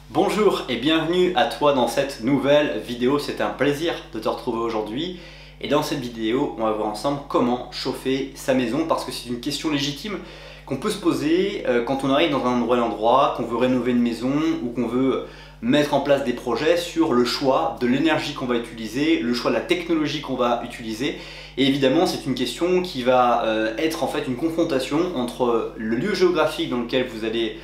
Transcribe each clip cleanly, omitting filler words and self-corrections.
Bonjour et bienvenue à toi dans cette nouvelle vidéo. C'est un plaisir de te retrouver aujourd'hui. Et dans cette vidéo, on va voir ensemble comment chauffer sa maison, parce que c'est une question légitime qu'on peut se poser quand on arrive dans un nouvel endroit, qu'on veut rénover une maison ou qu'on veut mettre en place des projets sur le choix de l'énergie qu'on va utiliser, le choix de la technologie qu'on va utiliser. Et évidemment, c'est une question qui va être en fait une confrontation entre le lieu géographique dans lequel vous allez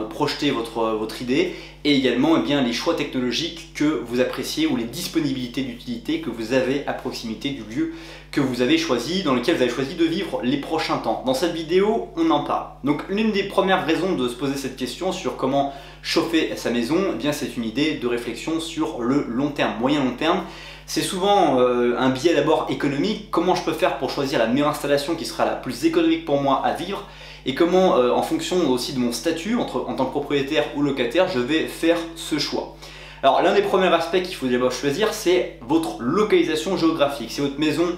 projeter votre idée et également les choix technologiques que vous appréciez ou les disponibilités d'utilité que vous avez à proximité du lieu que vous avez choisi, dans lequel vous avez choisi de vivre les prochains temps. Dans cette vidéo, on en parle. Donc l'une des premières raisons de se poser cette question sur comment chauffer sa maison, c'est une idée de réflexion sur le long terme, moyen-long terme. C'est souvent un biais d'abord économique, comment je peux faire pour choisir la meilleure installation qui sera la plus économique pour moi à vivre, et comment en fonction aussi de mon statut en tant que propriétaire ou locataire, je vais faire ce choix. Alors l'un des premiers aspects qu'il faut d'abord choisir, c'est votre localisation géographique. Si votre maison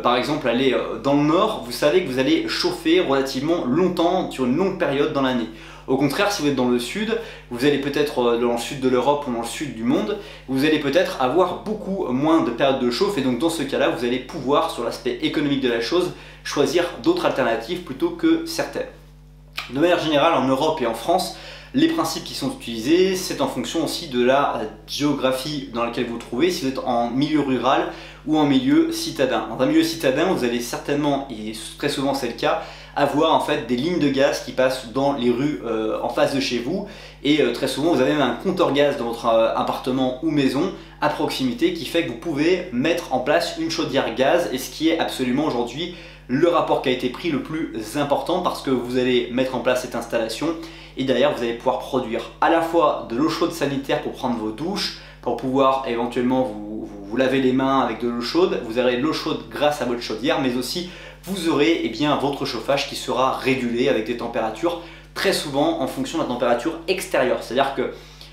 par exemple elle est dans le nord, vous savez que vous allez chauffer relativement longtemps sur une longue période dans l'année. Au contraire, si vous êtes dans le sud, vous allez peut-être dans le sud de l'Europe ou dans le sud du monde, vous allez peut-être avoir beaucoup moins de périodes de chauffe, et donc dans ce cas-là, vous allez pouvoir, sur l'aspect économique de la chose, choisir d'autres alternatives plutôt que certaines. De manière générale, en Europe et en France, les principes qui sont utilisés, c'est en fonction aussi de la géographie dans laquelle vous vous trouvez, si vous êtes en milieu rural ou en milieu citadin. Dans un milieu citadin, vous allez certainement, et très souvent c'est le cas, avoir en fait des lignes de gaz qui passent dans les rues en face de chez vous, et très souvent vous avez même un compteur gaz dans votre appartement ou maison à proximité qui fait que vous pouvez mettre en place une chaudière gaz, et ce qui est absolument aujourd'hui le rapport qualité-prix le plus important, parce que vous allez mettre en place cette installation et derrière vous allez pouvoir produire à la fois de l'eau chaude sanitaire pour prendre vos douches, pour pouvoir éventuellement vous laver les mains avec de l'eau chaude, vous aurez de l'eau chaude grâce à votre chaudière, mais aussi vous aurez votre chauffage qui sera régulé avec des températures très souvent en fonction de la température extérieure. C'est-à-dire que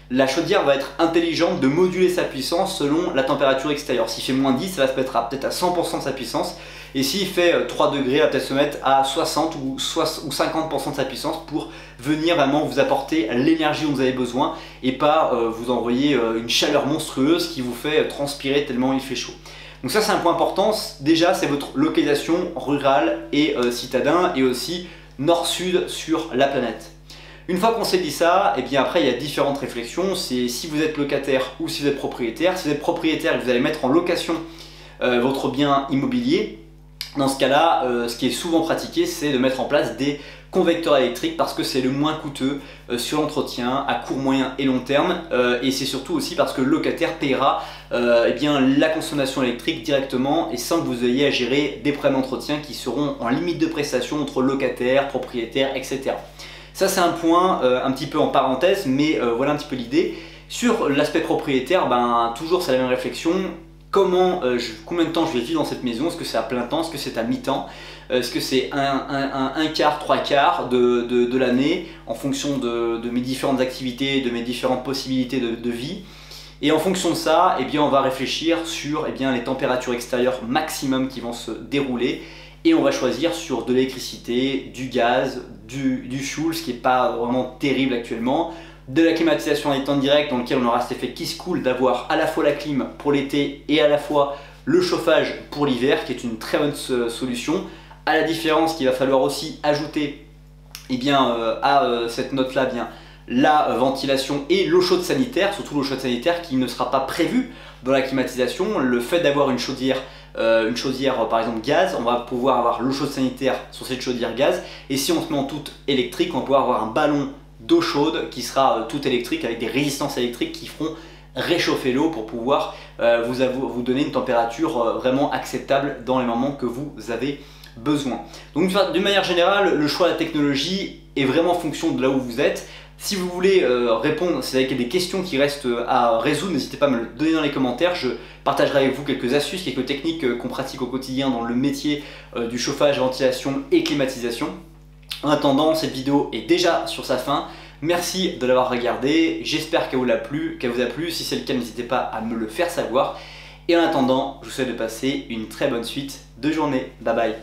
la chaudière va être intelligente de moduler sa puissance selon la température extérieure. S'il fait moins 10, ça va se mettre peut-être à 100% de sa puissance. Et s'il fait 3 degrés, elle va peut-être se mettre à 60 ou 50% de sa puissance pour venir vraiment vous apporter l'énergie dont vous avez besoin et pas vous envoyer une chaleur monstrueuse qui vous fait transpirer tellement il fait chaud. Donc ça, c'est un point important. Déjà, c'est votre localisation rurale et citadin, et aussi nord-sud sur la planète. Une fois qu'on s'est dit ça, après il y a différentes réflexions. C'est si vous êtes locataire ou si vous êtes propriétaire. Si vous êtes propriétaire et que vous allez mettre en location votre bien immobilier, dans ce cas-là, ce qui est souvent pratiqué, c'est de mettre en place des convecteurs électriques, parce que c'est le moins coûteux sur l'entretien à court, moyen et long terme, et c'est surtout aussi parce que le locataire paiera la consommation électrique directement et sans que vous ayez à gérer des problèmes d'entretien qui seront en limite de prestation entre locataires, propriétaires, etc. Ça, c'est un point un petit peu en parenthèse, mais voilà un petit peu l'idée. Sur l'aspect propriétaire, toujours c'est la même réflexion. Combien de temps je vais vivre dans cette maison? Est-ce que c'est à plein temps? Est-ce que c'est à mi-temps? Est-ce que c'est un quart, trois quarts de l'année, en fonction de mes différentes activités, de mes différentes possibilités de vie? Et en fonction de ça, on va réfléchir sur les températures extérieures maximum qui vont se dérouler, et on va choisir sur de l'électricité, du gaz, du fioul, ce qui n'est pas vraiment terrible actuellement, de la climatisation en temps direct, dans lequel on aura cet effet qui se coule d'avoir à la fois la clim pour l'été et à la fois le chauffage pour l'hiver, qui est une très bonne solution. À la différence qu'il va falloir aussi ajouter à cette note-là la ventilation et l'eau chaude sanitaire, surtout l'eau chaude sanitaire qui ne sera pas prévue dans la climatisation. Le fait d'avoir une chaudière par exemple gaz, on va pouvoir avoir l'eau chaude sanitaire sur cette chaudière gaz, et si on se met en toute électrique, on va pouvoir avoir un ballon d'eau chaude qui sera toute électrique avec des résistances électriques qui feront réchauffer l'eau pour pouvoir vous donner une température vraiment acceptable dans les moments que vous avez besoin. Donc d'une manière générale, le choix de la technologie est vraiment en fonction de là où vous êtes. Si vous voulez répondre, si vous avez des questions qui restent à résoudre, n'hésitez pas à me le donner dans les commentaires. Je partagerai avec vous quelques astuces, quelques techniques qu'on pratique au quotidien dans le métier du chauffage, ventilation et climatisation. En attendant, cette vidéo est déjà sur sa fin. Merci de l'avoir regardée, j'espère qu'elle vous a plu. Si c'est le cas, n'hésitez pas à me le faire savoir. Et en attendant, je vous souhaite de passer une très bonne suite de journée. Bye bye.